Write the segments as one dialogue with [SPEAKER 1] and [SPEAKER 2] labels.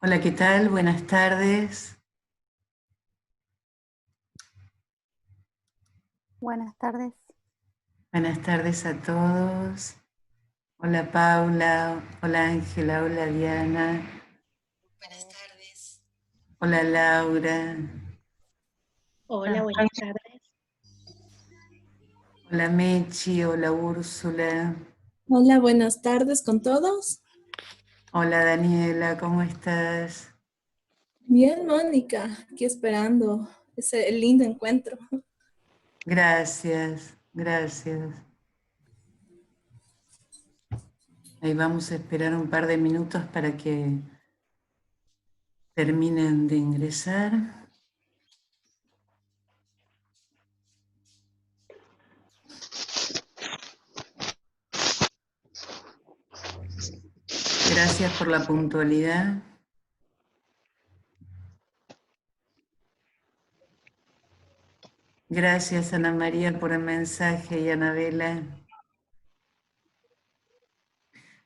[SPEAKER 1] Hola, ¿qué tal? Buenas tardes.
[SPEAKER 2] Buenas tardes.
[SPEAKER 1] Buenas tardes a todos. Hola Paula, hola Ángela, hola Diana. Buenas tardes. Hola Laura.
[SPEAKER 3] Hola, buenas tardes.
[SPEAKER 1] Hola Mechi, hola Úrsula.
[SPEAKER 4] Hola, buenas tardes con todos.
[SPEAKER 1] Hola Daniela, ¿cómo estás?
[SPEAKER 4] Bien, Mónica, aquí esperando ese lindo encuentro.
[SPEAKER 1] Gracias, gracias. Ahí vamos a esperar un par de minutos para que terminen de ingresar. Gracias por la puntualidad. Gracias Ana María por el mensaje y Anabela.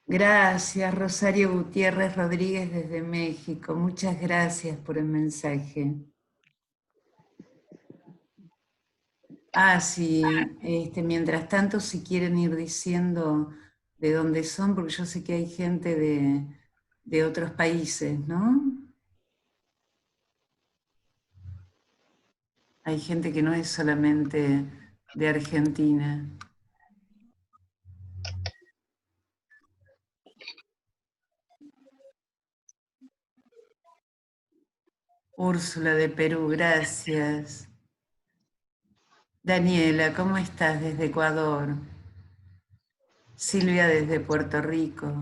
[SPEAKER 1] Gracias Rosario Gutiérrez Rodríguez desde México. Muchas gracias por el mensaje. Sí, mientras tanto si quieren ir diciendo de dónde son, porque yo sé que hay gente de otros países, ¿no? Hay gente que no es solamente de Argentina. Úrsula de Perú, gracias. Daniela, ¿cómo estás desde Ecuador? Silvia desde Puerto Rico.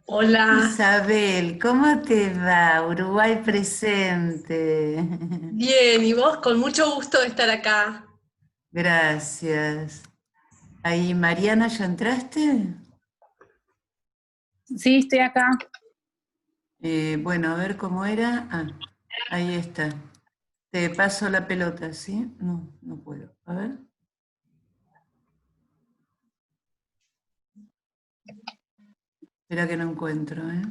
[SPEAKER 3] Hola.
[SPEAKER 1] Isabel, ¿cómo te va? Uruguay presente.
[SPEAKER 3] Bien, y vos, con mucho gusto de estar acá.
[SPEAKER 1] Gracias. Ahí, Mariana, ¿ya entraste?
[SPEAKER 5] Sí, estoy acá.
[SPEAKER 1] Bueno, a ver cómo era. Ahí está. Te paso la pelota, ¿sí? No, no puedo. A ver. Espera que no encuentro, ¿eh?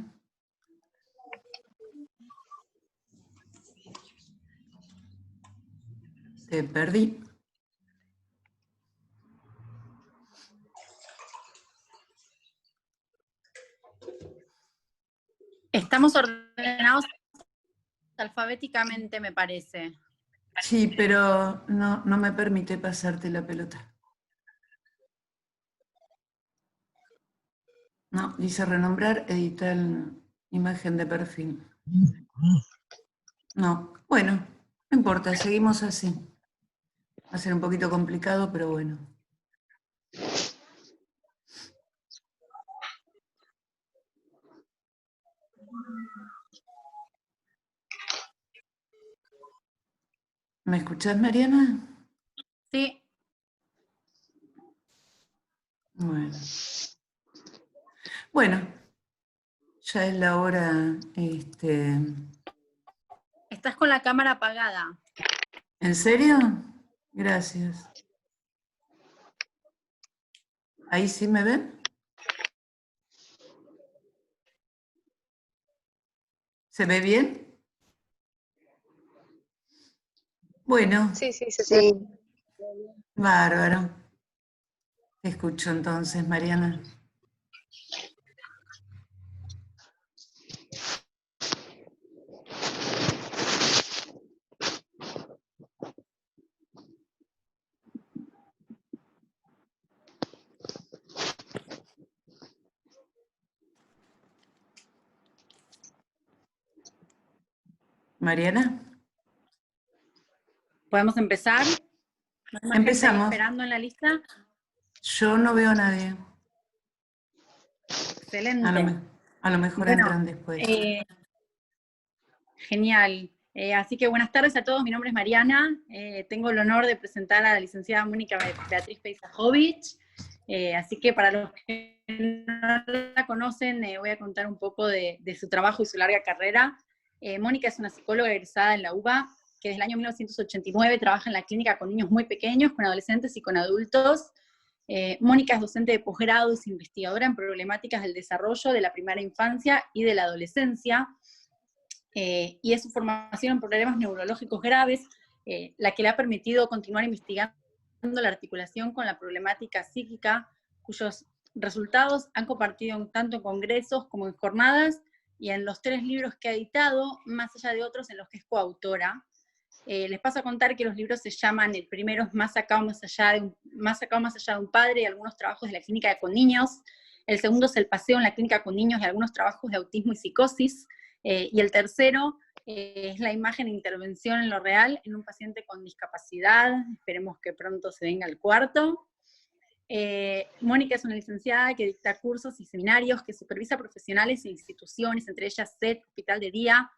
[SPEAKER 1] Te perdí.
[SPEAKER 5] Estamos ordenados alfabéticamente, me parece.
[SPEAKER 1] Sí, pero no me permite pasarte la pelota. No, dice renombrar, editar imagen de perfil. No, bueno, no importa, seguimos así. Va a ser un poquito complicado, pero bueno. ¿Me escuchás, Mariana?
[SPEAKER 5] Sí.
[SPEAKER 1] Bueno, ya es la hora.
[SPEAKER 5] Estás con la cámara apagada.
[SPEAKER 1] ¿En serio? Gracias. ¿Ahí sí me ven? ¿Se ve bien? Bueno.
[SPEAKER 2] Sí, se ve.
[SPEAKER 1] Bárbaro. Te escucho entonces, Mariana. Mariana.
[SPEAKER 5] ¿Podemos empezar? ¿No hay más gente ahí
[SPEAKER 1] Empezamos.
[SPEAKER 5] esperando en la lista?
[SPEAKER 1] Yo no veo a nadie.
[SPEAKER 5] Excelente.
[SPEAKER 1] A lo mejor
[SPEAKER 5] Bueno,
[SPEAKER 1] entran después.
[SPEAKER 5] genial. Así que buenas tardes a todos, mi nombre es Mariana. Tengo el honor de presentar a la licenciada Mónica Beatriz Peisajovich. Así que para los que no la conocen, voy a contar un poco de su trabajo y su larga carrera. Mónica es una psicóloga egresada en la UBA, que desde el año 1989 trabaja en la clínica con niños muy pequeños, con adolescentes y con adultos. Mónica es docente de posgrado, es investigadora en problemáticas del desarrollo de la primera infancia y de la adolescencia, y es su formación en problemas neurológicos graves, la que le ha permitido continuar investigando la articulación con la problemática psíquica, cuyos resultados han compartido tanto en congresos como en jornadas, y en los 3 libros que ha editado, más allá de otros en los que es coautora. Les paso a contar que los libros se llaman, el primero es Más acá o más allá de un padre y algunos trabajos de la clínica con niños. El segundo es El paseo en la clínica con niños y algunos trabajos de autismo y psicosis. Y el tercero es La imagen e intervención en lo real en un paciente con discapacidad. Esperemos que pronto se venga el cuarto. Mónica es una licenciada que dicta cursos y seminarios, que supervisa profesionales e instituciones, entre ellas SET, Hospital de Día,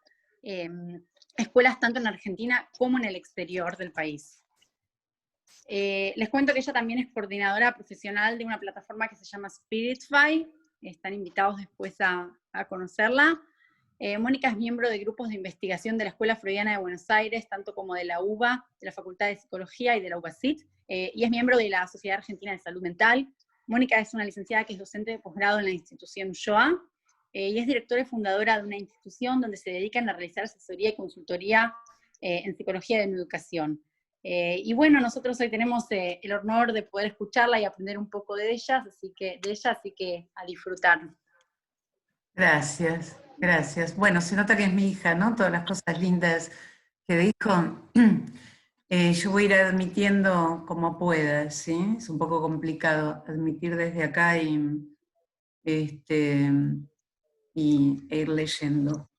[SPEAKER 5] escuelas tanto en Argentina como en el exterior del país. Les cuento que ella también es coordinadora profesional de una plataforma que se llama Spiritfy, están invitados después a conocerla. Mónica es miembro de grupos de investigación de la Escuela Freudiana de Buenos Aires, tanto como de la UBA, de la Facultad de Psicología y de la UBASIT, y es miembro de la Sociedad Argentina de Salud Mental. Mónica es una licenciada que es docente de posgrado en la institución SHOA, y es directora y fundadora de una institución donde se dedican a realizar asesoría y consultoría en psicología de la educación. Y bueno, nosotros hoy tenemos el honor de poder escucharla y aprender un poco de ella, así que a disfrutar.
[SPEAKER 1] Gracias, gracias. Bueno, se nota que es mi hija, ¿no? Todas las cosas lindas que dijo. Yo voy a ir admitiendo como pueda, ¿sí? Es un poco complicado admitir desde acá y ir leyendo.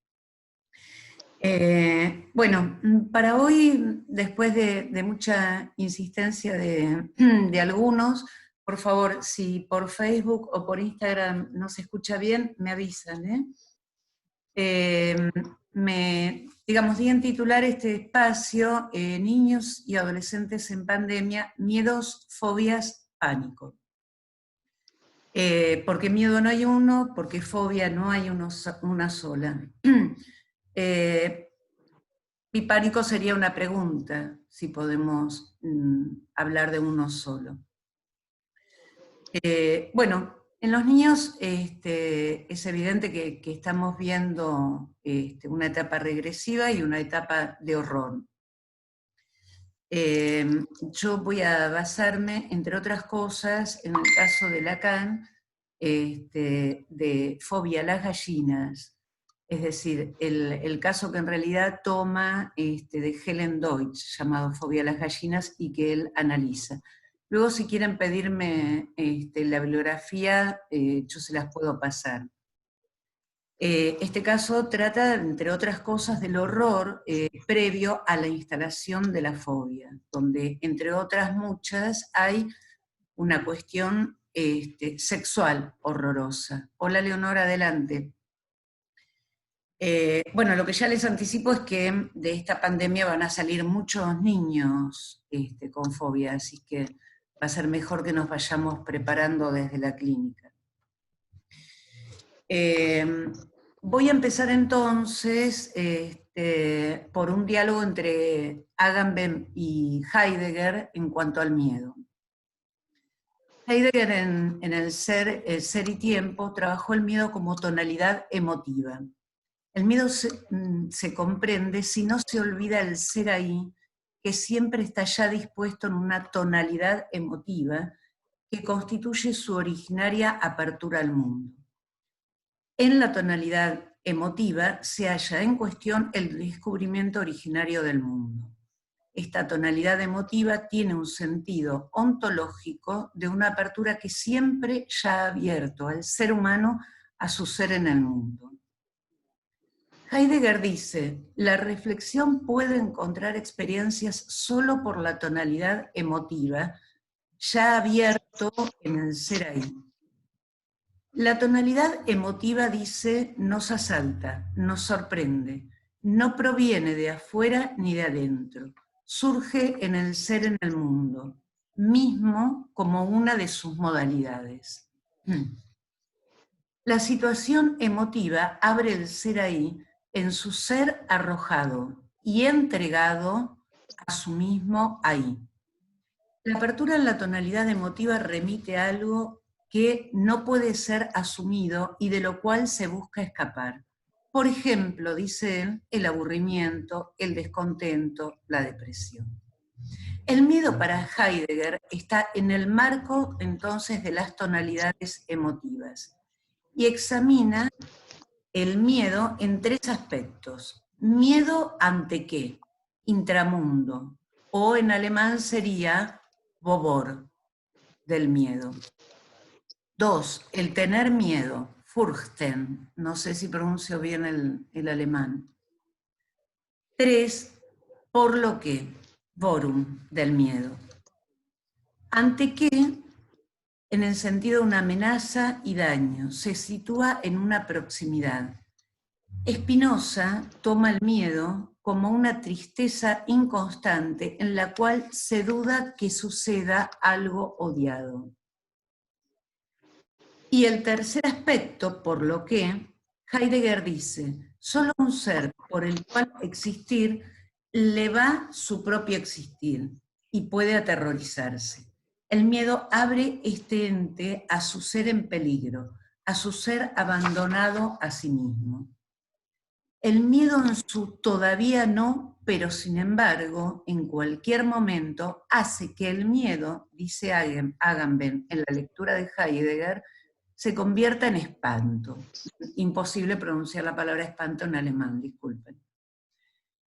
[SPEAKER 1] Bueno, para hoy, después de mucha insistencia de algunos, por favor, si por Facebook o por Instagram no se escucha bien, me avisan, di en titular este espacio, Niños y Adolescentes en Pandemia, Miedos, Fobias, Pánico. Porque miedo no hay uno, porque fobia no hay una sola. Y pánico sería una pregunta, si podemos hablar de uno solo. Bueno, en los niños es evidente que estamos viendo una etapa regresiva y una etapa de horror. Yo voy a basarme, entre otras cosas, en el caso de Lacan, de fobia a las gallinas, es decir, el caso que en realidad toma de Helen Deutsch, llamado Fobia a las gallinas, y que él analiza. Luego, si quieren pedirme la bibliografía, yo se las puedo pasar. Este caso trata, entre otras cosas, del horror previo a la instalación de la fobia, donde, entre otras muchas, hay una cuestión sexual horrorosa. Hola, Leonora, adelante. Bueno, lo que ya les anticipo es que de esta pandemia van a salir muchos niños con fobia, así que va a ser mejor que nos vayamos preparando desde la clínica. Voy a empezar entonces por un diálogo entre Agamben y Heidegger en cuanto al miedo. Heidegger en el ser y tiempo trabajó el miedo como tonalidad emotiva. El miedo se comprende si no se olvida el ser ahí, que siempre está ya dispuesto en una tonalidad emotiva que constituye su originaria apertura al mundo. En la tonalidad emotiva se halla en cuestión el descubrimiento originario del mundo. Esta tonalidad emotiva tiene un sentido ontológico de una apertura que siempre ya ha abierto al ser humano a su ser en el mundo. Heidegger dice, la reflexión puede encontrar experiencias solo por la tonalidad emotiva, ya abierto en el ser ahí. La tonalidad emotiva, dice, nos asalta, nos sorprende, no proviene de afuera ni de adentro, surge en el ser en el mundo, mismo como una de sus modalidades. La situación emotiva abre el ser ahí, en su ser arrojado, y entregado a su mismo ahí. La apertura en la tonalidad emotiva remite a algo que no puede ser asumido y de lo cual se busca escapar. Por ejemplo, dice él, el aburrimiento, el descontento, la depresión. El miedo para Heidegger está en el marco entonces de las tonalidades emotivas y examina el miedo en 3 aspectos. Miedo ante qué? Intramundo, o en alemán sería Bobor, del miedo. 2, el tener miedo, Furchten, no sé si pronuncio bien el alemán. 3, por lo que, Worum, del miedo. ¿Ante qué? En el sentido de una amenaza y daño, se sitúa en una proximidad. Spinoza toma el miedo como una tristeza inconstante en la cual se duda que suceda algo odiado. Y el tercer aspecto, por lo que Heidegger dice, solo un ser por el cual existir le va su propio existir y puede aterrorizarse. El miedo abre este ente a su ser en peligro, a su ser abandonado a sí mismo. El miedo en su todavía no, pero sin embargo, en cualquier momento, hace que el miedo, dice Agamben en la lectura de Heidegger, se convierta en espanto. Imposible pronunciar la palabra espanto en alemán, disculpen.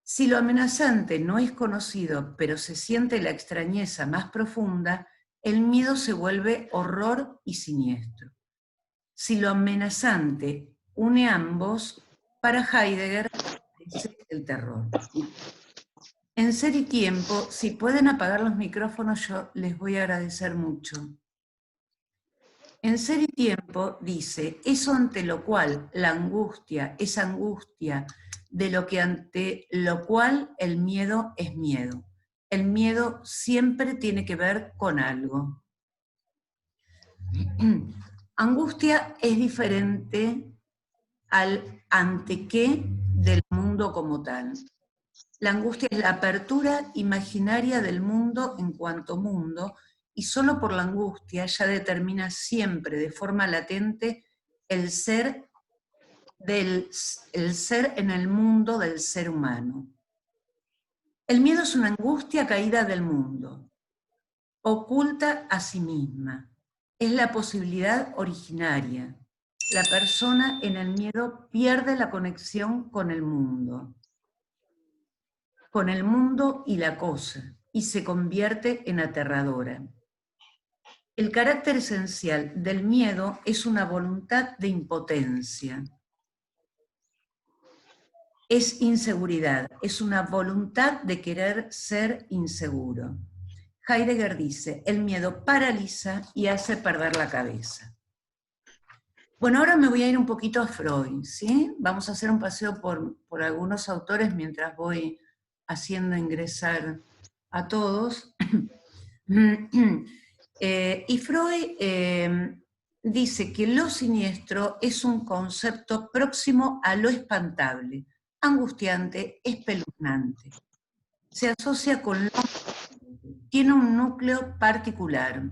[SPEAKER 1] Si lo amenazante no es conocido, pero se siente la extrañeza más profunda, el miedo se vuelve horror y siniestro. Si lo amenazante une ambos, para Heidegger es el terror. En Ser y Tiempo, si pueden apagar los micrófonos, yo les voy a agradecer mucho. En Ser y Tiempo dice, eso ante lo cual la angustia es angustia, de lo que ante lo cual el miedo es miedo. El miedo siempre tiene que ver con algo. Angustia es diferente al ante qué del mundo como tal. La angustia es la apertura imaginaria del mundo en cuanto mundo, y solo por la angustia ya determina siempre de forma latente el ser en el mundo del ser humano. El miedo es una angustia caída del mundo, oculta a sí misma. Es la posibilidad originaria. La persona en el miedo pierde la conexión con el mundo y la cosa, y se convierte en aterradora. El carácter esencial del miedo es una voluntad de impotencia. Es inseguridad, es una voluntad de querer ser inseguro. Heidegger dice, el miedo paraliza y hace perder la cabeza. Bueno, ahora me voy a ir un poquito a Freud, ¿sí? Vamos a hacer un paseo por algunos autores mientras voy haciendo ingresar a todos. Y Freud dice que lo siniestro es un concepto próximo a lo espantable, angustiante, espeluznante. Se asocia con lo... Tiene un núcleo particular.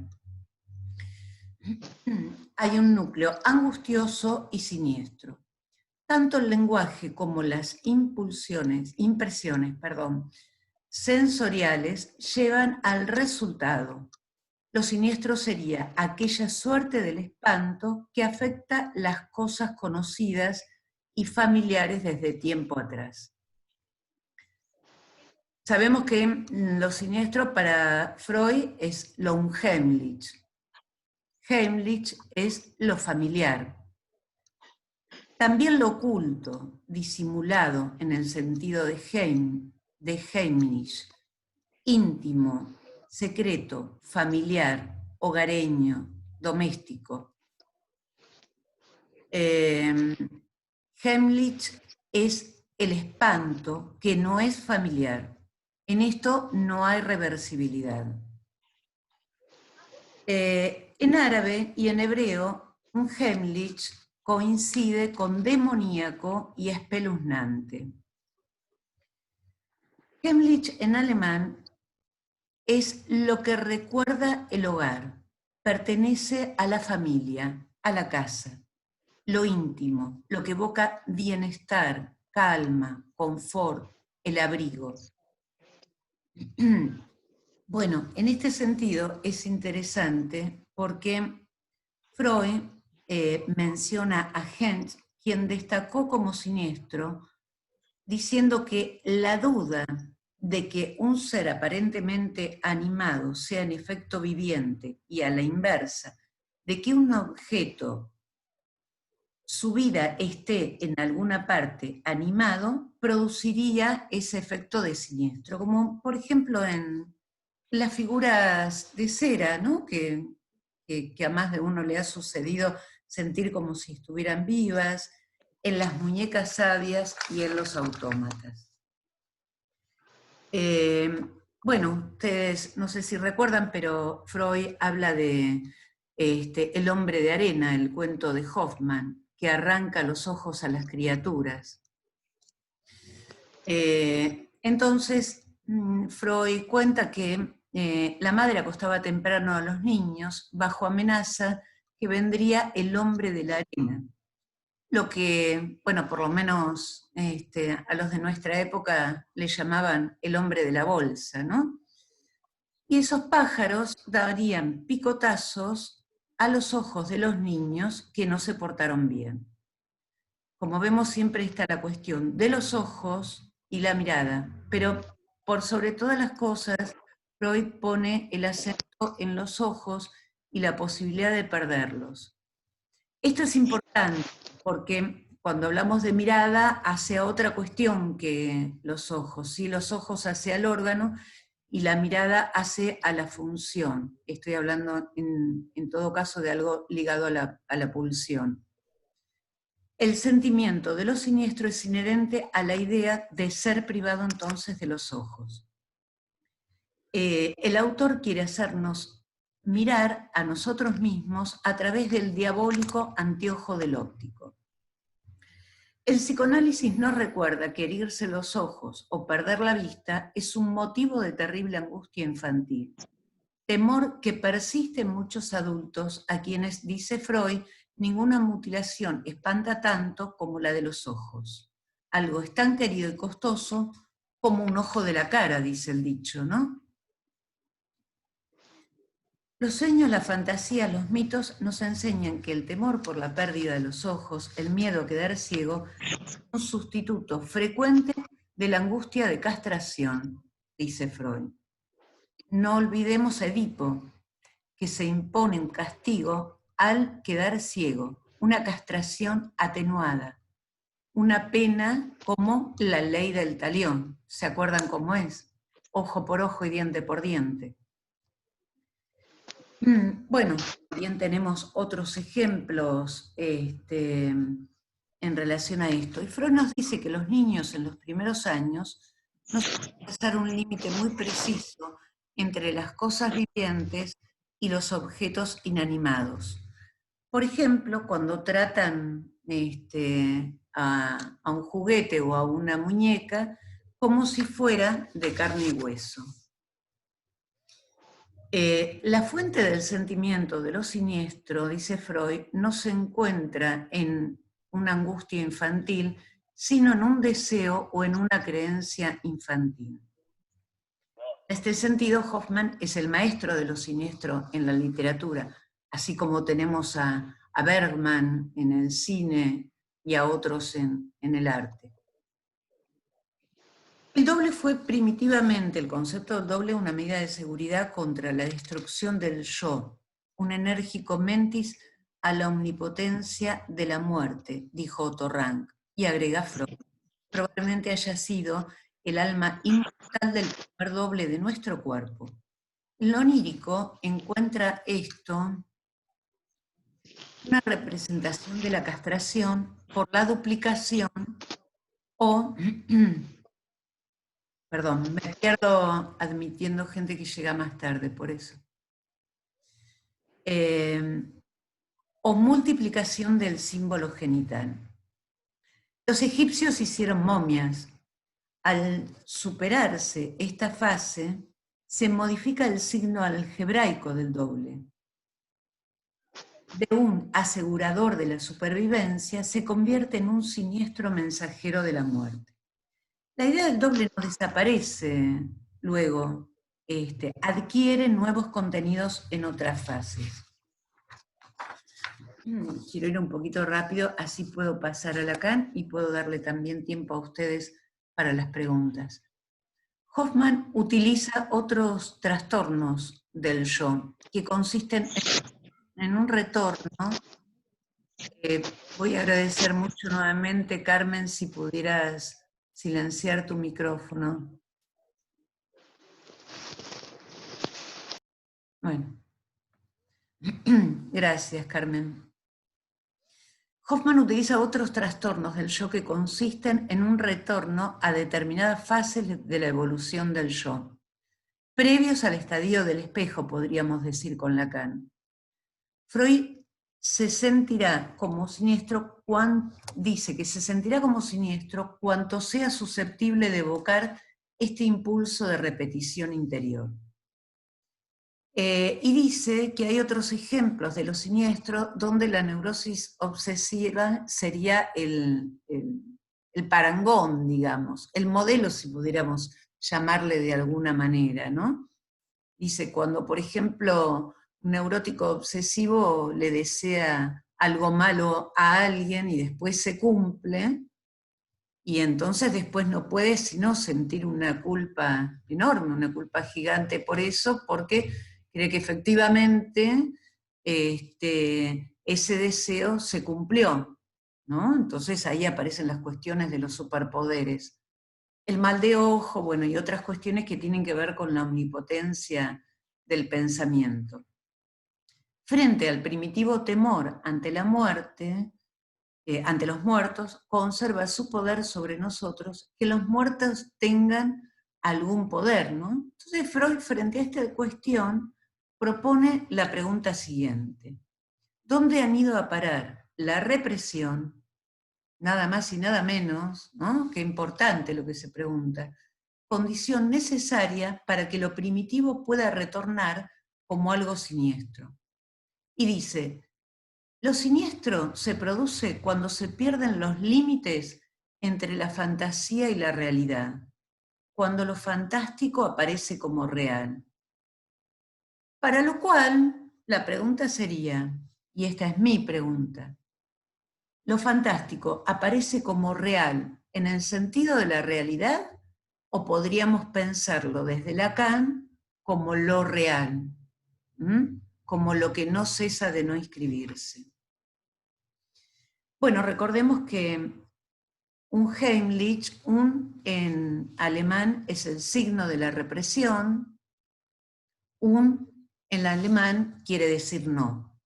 [SPEAKER 1] Hay un núcleo angustioso y siniestro. Tanto el lenguaje como las impresiones, sensoriales llevan al resultado. Lo siniestro sería aquella suerte del espanto que afecta las cosas conocidas y familiares desde tiempo atrás. Sabemos que lo siniestro para Freud es lo unheimlich. Heimlich es lo familiar. También lo oculto, disimulado en el sentido de heimlich, íntimo, secreto, familiar, hogareño, doméstico. Heimlich es el espanto que no es familiar. En esto no hay reversibilidad. En árabe y en hebreo, un heimlich coincide con demoníaco y espeluznante. Heimlich en alemán es lo que recuerda el hogar, pertenece a la familia, a la casa, lo íntimo, lo que evoca bienestar, calma, confort, el abrigo. Bueno, en este sentido es interesante porque Freud menciona a Hentz, quien destacó como siniestro, diciendo que la duda de que un ser aparentemente animado sea en efecto viviente y a la inversa, de que un objeto, su vida esté en alguna parte animado, produciría ese efecto de siniestro, como por ejemplo en las figuras de cera, ¿no? que a más de uno le ha sucedido sentir como si estuvieran vivas, en las muñecas sabias y en los autómatas. Bueno, ustedes no sé si recuerdan, pero Freud habla de El hombre de arena, el cuento de Hoffmann, que arranca los ojos a las criaturas. Entonces, Freud cuenta que la madre acostaba temprano a los niños bajo amenaza que vendría el hombre de la arena. Lo que, bueno, por lo menos a los de nuestra época le llamaban el hombre de la bolsa, ¿no? Y esos pájaros darían picotazos a los ojos de los niños que no se portaron bien. Como vemos, siempre está la cuestión de los ojos y la mirada, pero por sobre todas las cosas, Freud pone el acento en los ojos y la posibilidad de perderlos. Esto es importante porque cuando hablamos de mirada hacia otra cuestión que los ojos, ¿sí? Los ojos hacia el órgano y la mirada hace a la función. Estoy hablando en todo caso de algo ligado a la pulsión. El sentimiento de lo siniestro es inherente a la idea de ser privado entonces de los ojos. El autor quiere hacernos mirar a nosotros mismos a través del diabólico anteojo del óptico. El psicoanálisis nos recuerda que herirse los ojos o perder la vista es un motivo de terrible angustia infantil, temor que persiste en muchos adultos a quienes, dice Freud, ninguna mutilación espanta tanto como la de los ojos. Algo es tan querido y costoso como un ojo de la cara, dice el dicho, ¿no? Los sueños, la fantasía, los mitos nos enseñan que el temor por la pérdida de los ojos, el miedo a quedar ciego, es un sustituto frecuente de la angustia de castración, dice Freud. No olvidemos a Edipo, que se impone un castigo al quedar ciego, una castración atenuada, una pena como la ley del talión. ¿Se acuerdan cómo es? Ojo por ojo y diente por diente. Bueno, también tenemos otros ejemplos en relación a esto. Y Freud nos dice que los niños en los primeros años no saben trazar un límite muy preciso entre las cosas vivientes y los objetos inanimados. Por ejemplo, cuando tratan a un juguete o a una muñeca como si fuera de carne y hueso. La fuente del sentimiento de lo siniestro, dice Freud, no se encuentra en una angustia infantil, sino en un deseo o en una creencia infantil. En este sentido, Hoffmann es el maestro de lo siniestro en la literatura, así como tenemos a Bergman en el cine y a otros en el arte. El doble fue primitivamente, el concepto del doble, una medida de seguridad contra la destrucción del yo, un enérgico mentis a la omnipotencia de la muerte, dijo Otto Rank, y agrega Freud. Probablemente haya sido el alma inmortal del primer doble de nuestro cuerpo. Lo onírico encuentra esto una representación de la castración por la duplicación o... Perdón, me pierdo admitiendo gente que llega más tarde, por eso. O multiplicación del símbolo genital. Los egipcios hicieron momias, Al superarse esta fase, se modifica el signo algebraico del doble. De un asegurador de la supervivencia se convierte en un siniestro mensajero de la muerte. La idea del doble no desaparece luego, adquiere nuevos contenidos en otras fases. Quiero ir un poquito rápido, así puedo pasar a Lacan y puedo darle también tiempo a ustedes para las preguntas. Hoffman utiliza otros trastornos del yo, que consisten en un retorno. Voy a agradecer mucho nuevamente, Carmen, si pudieras silenciar tu micrófono. Bueno. Gracias, Carmen. Hoffman utiliza otros trastornos del yo que consisten en un retorno a determinadas fases de la evolución del yo, previos al estadio del espejo, podríamos decir con Lacan. Freud se sentirá como siniestro, dice que se sentirá como siniestro cuanto sea susceptible de evocar este impulso de repetición interior. Y dice que hay otros ejemplos de lo siniestro donde la neurosis obsesiva sería el parangón, digamos, el modelo, si pudiéramos llamarle de alguna manera, ¿no? Dice, cuando, por ejemplo, un neurótico obsesivo le desea algo malo a alguien y después se cumple, y entonces después no puede sino sentir una culpa enorme, una culpa gigante por eso, porque cree que efectivamente ese deseo se cumplió, ¿no? Entonces ahí aparecen las cuestiones de los superpoderes. El mal de ojo, bueno, y otras cuestiones que tienen que ver con la omnipotencia del pensamiento. Frente al primitivo temor ante la muerte, ante los muertos, conserva su poder sobre nosotros, que los muertos tengan algún poder, ¿no? Entonces Freud, frente a esta cuestión, propone la pregunta siguiente: ¿dónde han ido a parar la represión, nada más y nada menos, ¿no? Qué importante lo que se pregunta, condición necesaria para que lo primitivo pueda retornar como algo siniestro? Y dice, lo siniestro se produce cuando se pierden los límites entre la fantasía y la realidad, cuando lo fantástico aparece como real. Para lo cual, la pregunta sería, y esta es mi pregunta, ¿lo fantástico aparece como real en el sentido de la realidad o podríamos pensarlo desde Lacan como lo real, como lo que no cesa de no inscribirse? Bueno, recordemos que un Heimlich, en alemán es el signo de la represión, en alemán quiere decir no.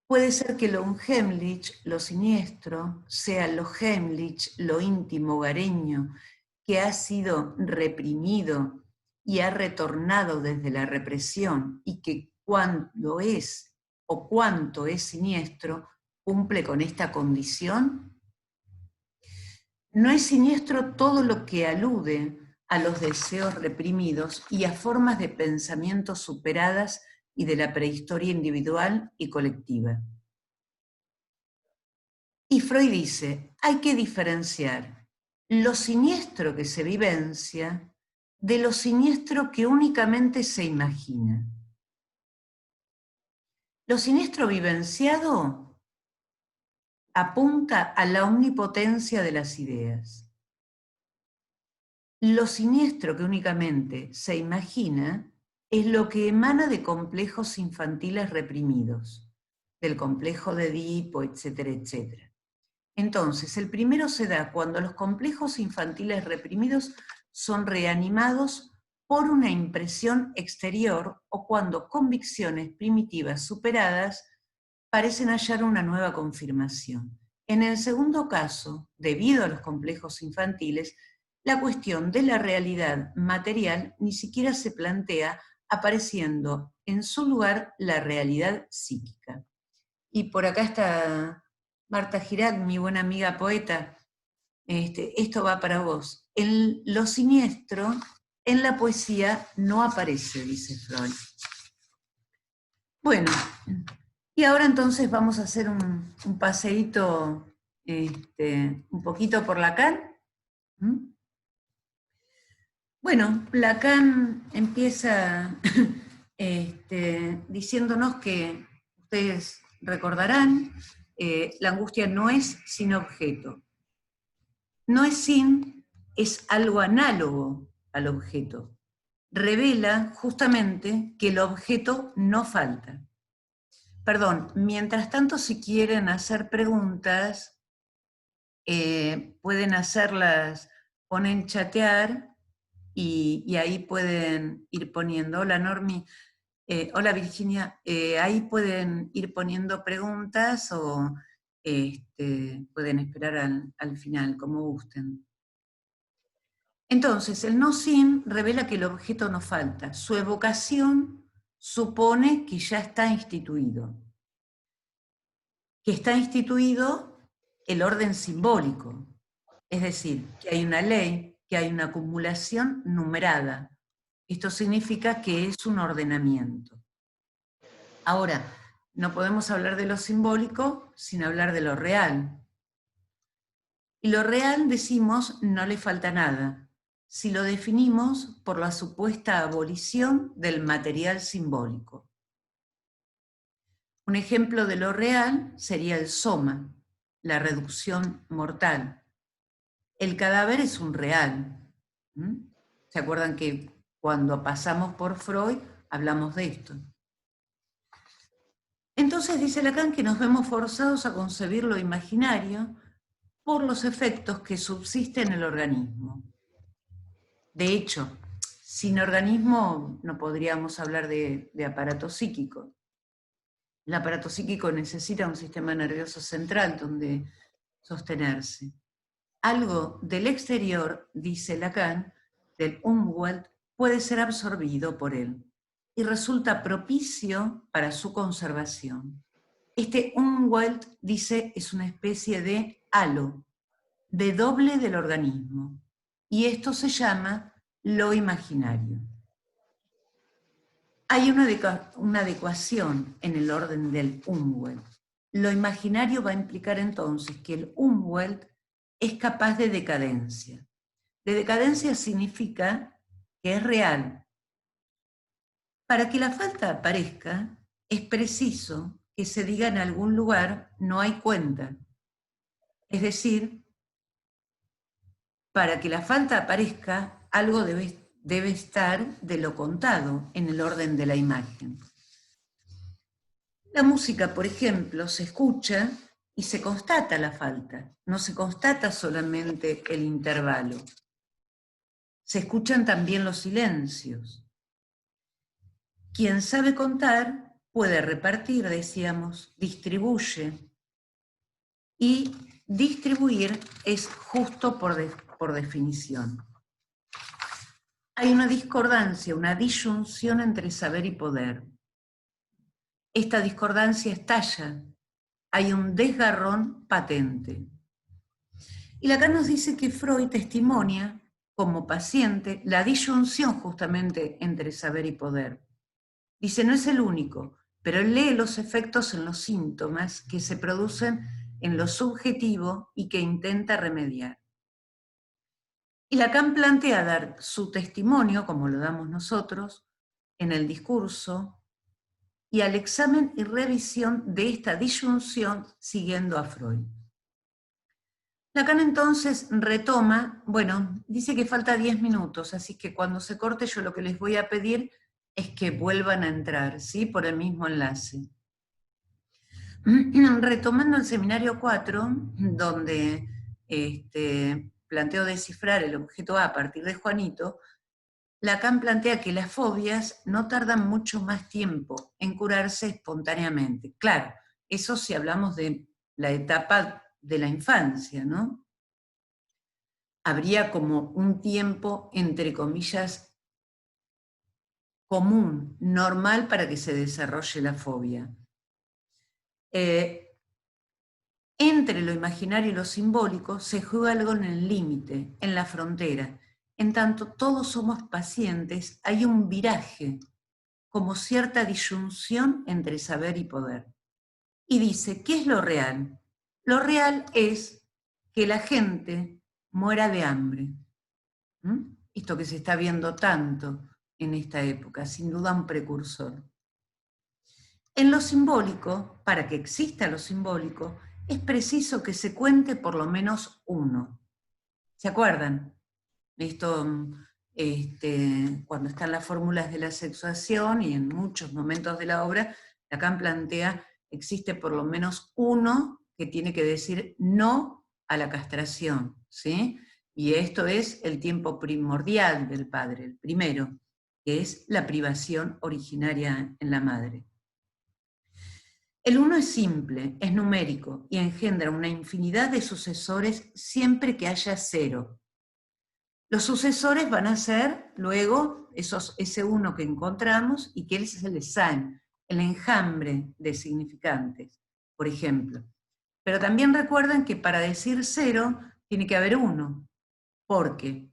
[SPEAKER 1] Puede ser que lo unheimlich, lo siniestro, sea lo heimlich, lo íntimo, hogareño, que ha sido reprimido y ha retornado desde la represión, y que cuando es o cuánto es siniestro, cumple con esta condición. No es siniestro todo lo que alude a los deseos reprimidos y a formas de pensamiento superadas y de la prehistoria individual y colectiva. Y Freud dice, hay que diferenciar lo siniestro que se vivencia de lo siniestro que únicamente se imagina. Lo siniestro vivenciado apunta a la omnipotencia de las ideas. Lo siniestro que únicamente se imagina es lo que emana de complejos infantiles reprimidos, del complejo de Edipo, etcétera, etcétera. Entonces, el primero se da cuando los complejos infantiles reprimidos son reanimados por una impresión exterior o cuando convicciones primitivas superadas parecen hallar una nueva confirmación. En el segundo caso, debido a los complejos infantiles, la cuestión de la realidad material ni siquiera se plantea, apareciendo en su lugar la realidad psíquica. Y por acá está Marta Girac, mi buena amiga poeta. Esto va para vos. lo siniestro en la poesía no aparece, dice Freud. Bueno, y ahora entonces vamos a hacer un paseíto un poquito por Lacan. Bueno, Lacan empieza diciéndonos que, ustedes recordarán, la angustia no es sin objeto. No es sin, es algo análogo al objeto. Revela justamente que el objeto no falta. Perdón, mientras tanto, si quieren hacer preguntas, pueden hacerlas, ponen chatear y ahí pueden ir poniendo. Hola Normi, hola Virginia, ahí pueden ir poniendo preguntas o pueden esperar al final, como gusten. Entonces, el no sin revela que el objeto no falta. Su evocación supone que ya está instituido. Que está instituido el orden simbólico. Es decir, que hay una ley, que hay una acumulación numerada. Esto significa que es un ordenamiento. Ahora, no podemos hablar de lo simbólico sin hablar de lo real. Y lo real, decimos, no le falta nada, si lo definimos por la supuesta abolición del material simbólico. Un ejemplo de lo real sería el soma, la reducción mortal. El cadáver es un real. ¿Se acuerdan que cuando pasamos por Freud hablamos de esto? Entonces dice Lacan que nos vemos forzados a concebir lo imaginario por los efectos que subsisten en el organismo. De hecho, sin organismo no podríamos hablar de aparato psíquico. El aparato psíquico necesita un sistema nervioso central donde sostenerse. Algo del exterior, dice Lacan, del Umwelt, puede ser absorbido por él y resulta propicio para su conservación. Este Umwelt, dice, es una especie de halo, de doble del organismo, y esto se llama lo imaginario. Hay una adecuación en el orden del Umwelt. Lo imaginario va a implicar entonces que el Umwelt es capaz de decadencia. De decadencia significa que es real. Para que la falta aparezca, es preciso que se diga en algún lugar no hay cuenta. Es decir, para que la falta aparezca, algo debe estar de lo contado en el orden de la imagen. La música, por ejemplo, se escucha y se constata la falta, no se constata solamente el intervalo. Se escuchan también los silencios. Quien sabe contar puede repartir, decíamos, distribuye. Y distribuir es justo por definición. Hay una discordancia, una disyunción entre saber y poder. Esta discordancia estalla. Hay un desgarrón patente. Y Lacan nos dice que Freud testimonia, como paciente, la disyunción justamente entre saber y poder. Dice, no es el único, pero él lee los efectos en los síntomas que se producen en lo subjetivo y que intenta remediar. Y Lacan plantea dar su testimonio, como lo damos nosotros, en el discurso, y al examen y revisión de esta disyunción siguiendo a Freud. Lacan entonces retoma, bueno, dice que falta 10 minutos, así que cuando se corte yo lo que les voy a pedir es que vuelvan a entrar, ¿sí? Por el mismo enlace. Retomando el seminario 4, donde planteo descifrar el objeto A partir de Juanito, Lacan plantea que las fobias no tardan mucho más tiempo en curarse espontáneamente. Claro, eso si hablamos de la etapa de la infancia, ¿no? Habría como un tiempo, entre comillas, común, normal para que se desarrolle la fobia. Entre lo imaginario y lo simbólico se juega algo en el límite, en la frontera. En tanto todos somos pacientes, hay un viraje, como cierta disyunción entre saber y poder. Y dice, ¿qué es lo real? Lo real es que la gente muera de hambre. Esto que se está viendo tanto en esta época, sin duda un precursor. En lo simbólico, para que exista lo simbólico, es preciso que se cuente por lo menos uno. ¿Se acuerdan? Esto, cuando están las fórmulas de la sexuación y en muchos momentos de la obra, Lacan plantea, existe por lo menos uno que tiene que decir no a la castración, ¿sí? Y esto es el tiempo primordial del padre, el primero, que es la privación originaria en la madre. El uno es simple, es numérico y engendra una infinidad de sucesores siempre que haya cero. Los sucesores van a ser luego ese uno que encontramos y que es el sign, el enjambre de significantes, por ejemplo. Pero también recuerden que para decir cero tiene que haber uno, porque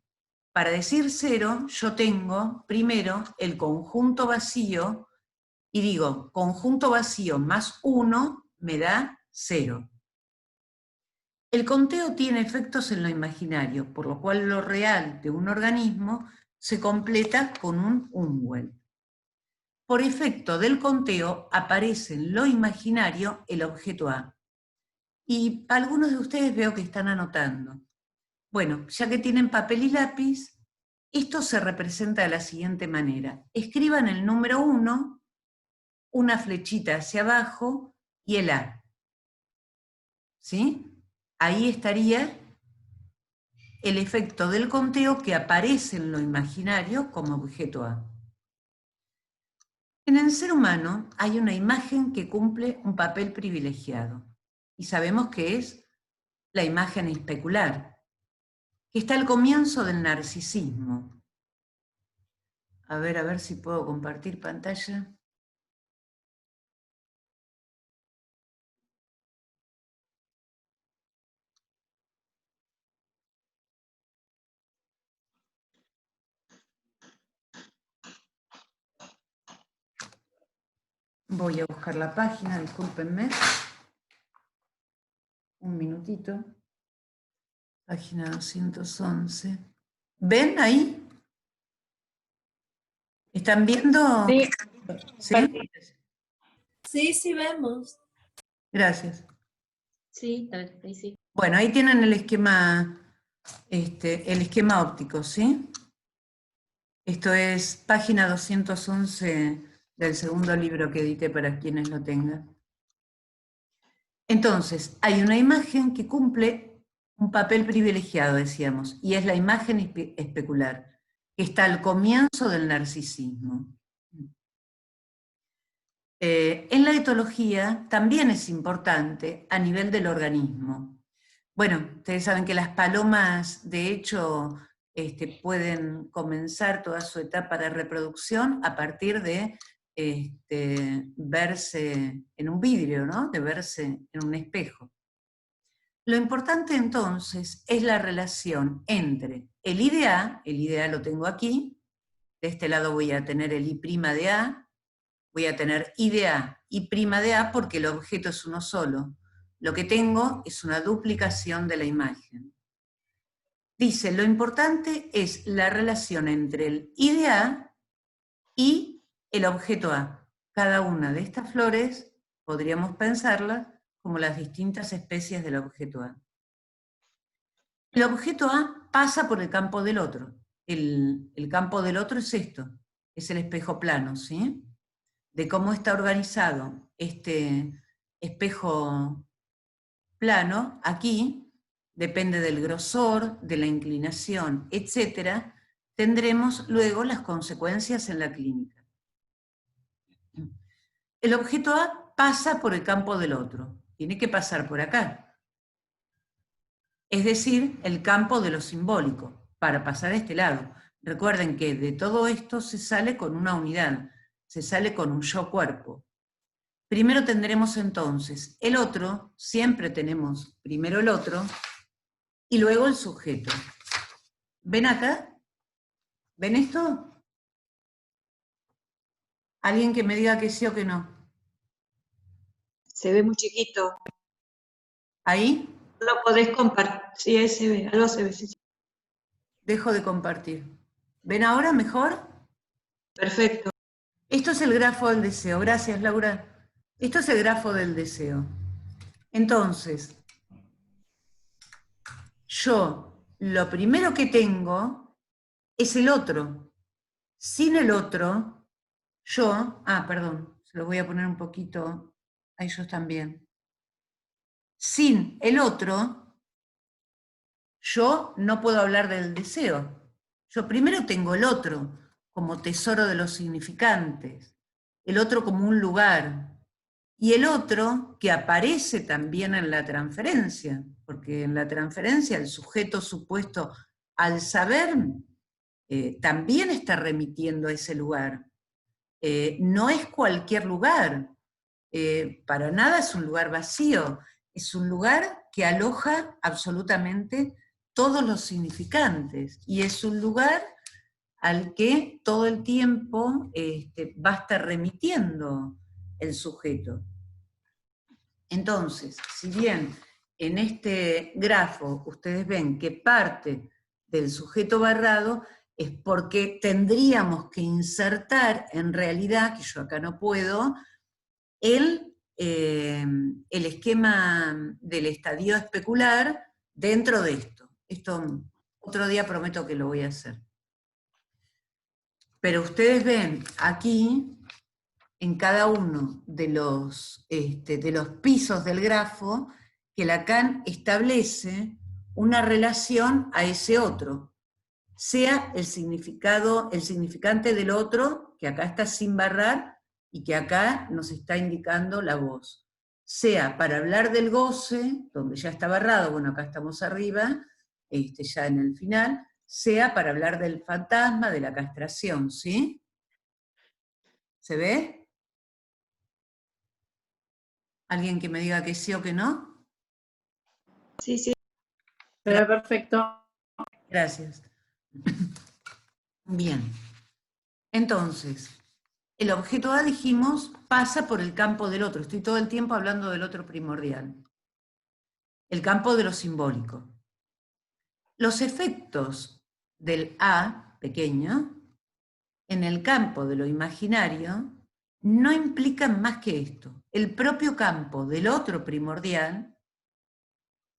[SPEAKER 1] para decir cero yo tengo primero el conjunto vacío y digo, conjunto vacío más 1 me da 0. El conteo tiene efectos en lo imaginario, por lo cual lo real de un organismo se completa con un umwelt. Por efecto del conteo aparece en lo imaginario el objeto A. Y algunos de ustedes veo que están anotando. Bueno, ya que tienen papel y lápiz, esto se representa de la siguiente manera. Escriban el número 1, una flechita hacia abajo y el A. ¿Sí? Ahí estaría el efecto del conteo que aparece en lo imaginario como objeto A. En el ser humano hay una imagen que cumple un papel privilegiado, y sabemos que es la imagen especular, que está al comienzo del narcisismo. A ver si puedo compartir pantalla. Voy a buscar la página, discúlpenme. Un minutito. Página 211. ¿Ven ahí? ¿Están viendo?
[SPEAKER 3] Sí.
[SPEAKER 1] ¿Sí?
[SPEAKER 4] Sí, sí vemos.
[SPEAKER 1] Gracias.
[SPEAKER 3] Sí, ahí sí.
[SPEAKER 1] Bueno, ahí tienen el esquema óptico, ¿sí? Esto es página 211 del segundo libro que edité para quienes lo tengan. Entonces, hay una imagen que cumple un papel privilegiado, decíamos, y es la imagen especular, que está al comienzo del narcisismo. En la etología también es importante a nivel del organismo. Bueno, ustedes saben que las palomas, de hecho, pueden comenzar toda su etapa de reproducción a partir de verse en un vidrio, ¿no? De verse en un espejo. Lo importante entonces es la relación entre el IDA lo tengo aquí, de este lado voy a tener el I' de A, voy a tener I de A, I' de A porque el objeto es uno solo. Lo que tengo es una duplicación de la imagen. Dice, lo importante es la relación entre el I de A y el objeto A. Cada una de estas flores podríamos pensarlas como las distintas especies del objeto A. El objeto A pasa por el campo del otro. El campo del otro es esto, es el espejo plano, ¿sí? De cómo está organizado este espejo plano, aquí, depende del grosor, de la inclinación, etc., tendremos luego las consecuencias en la clínica. El objeto A pasa por el campo del otro, tiene que pasar por acá. Es decir, el campo de lo simbólico, para pasar a este lado. Recuerden que de todo esto se sale con una unidad, se sale con un yo-cuerpo. Primero tendremos entonces el otro, siempre tenemos primero el otro, y luego el sujeto. ¿Ven acá? ¿Ven esto? ¿Alguien que me diga que sí o que no?
[SPEAKER 6] Se ve muy chiquito.
[SPEAKER 1] ¿Ahí?
[SPEAKER 6] No lo podés compartir. Sí, ahí se ve, algo se ve. Sí.
[SPEAKER 1] Dejo de compartir. ¿Ven ahora mejor?
[SPEAKER 6] Perfecto.
[SPEAKER 1] Esto es el grafo del deseo. Gracias, Laura. Esto es el grafo del deseo. Entonces, yo lo primero que tengo es el otro. Sin el otro, yo... perdón, se lo voy a poner un poquito a ellos también. Sin el otro, yo no puedo hablar del deseo. Yo primero tengo el otro como tesoro de los significantes, el otro como un lugar, y el otro que aparece también en la transferencia, porque en la transferencia el sujeto supuesto al saber también está remitiendo a ese lugar. No es cualquier lugar, para nada es un lugar vacío, es un lugar que aloja absolutamente todos los significantes, y es un lugar al que todo el tiempo va a estar remitiendo el sujeto. Entonces, si bien en este grafo ustedes ven que parte del sujeto barrado, es porque tendríamos que insertar en realidad, que yo acá no puedo, el esquema del estadio especular dentro de esto. Esto otro día prometo que lo voy a hacer. Pero ustedes ven aquí, en cada uno de los pisos del grafo, que Lacan establece una relación a ese otro, sea el significante del otro, que acá está sin barrar, y que acá nos está indicando la voz, sea para hablar del goce, donde ya está barrado, bueno, acá estamos arriba, ya en el final, sea para hablar del fantasma, de la castración, ¿sí? ¿Se ve? ¿Alguien que me diga que sí o que no?
[SPEAKER 6] Sí, sí.
[SPEAKER 5] Se ve perfecto.
[SPEAKER 1] Gracias. Bien. Entonces, el objeto A, dijimos, pasa por el campo del otro. Estoy todo el tiempo hablando del otro primordial. El campo de lo simbólico. Los efectos del A pequeño en el campo de lo imaginario no implican más que esto. El propio campo del otro primordial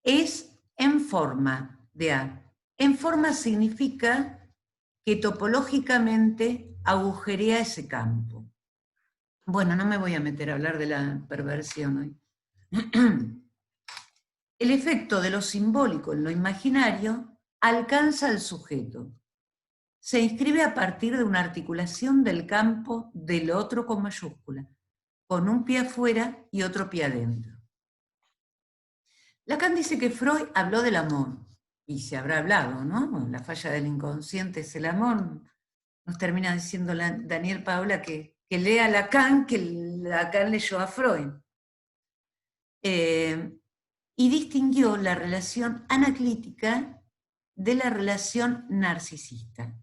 [SPEAKER 1] es en forma de A. En forma significa que topológicamente agujerea ese campo. Bueno, no me voy a meter a hablar de la perversión hoy. El efecto de lo simbólico en lo imaginario alcanza al sujeto. Se inscribe a partir de una articulación del campo del otro con mayúscula, con un pie afuera y otro pie adentro. Lacan dice que Freud habló del amor, y se habrá hablado, ¿no? Bueno, la falla del inconsciente es el amor. Nos termina diciendo Daniel Paola que lea Lacan, que Lacan leyó a Freud. Y distinguió la relación anaclítica de la relación narcisista.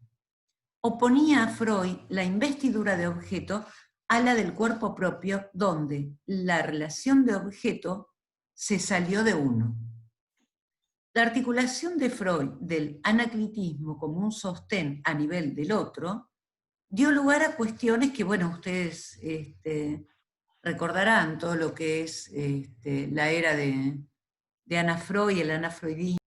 [SPEAKER 1] Oponía a Freud la investidura de objeto a la del cuerpo propio, donde la relación de objeto se salió de uno. La articulación de Freud del anaclitismo como un sostén a nivel del otro dio lugar a cuestiones que, bueno, ustedes recordarán todo lo que es la era de Ana Freud y el anafroidismo,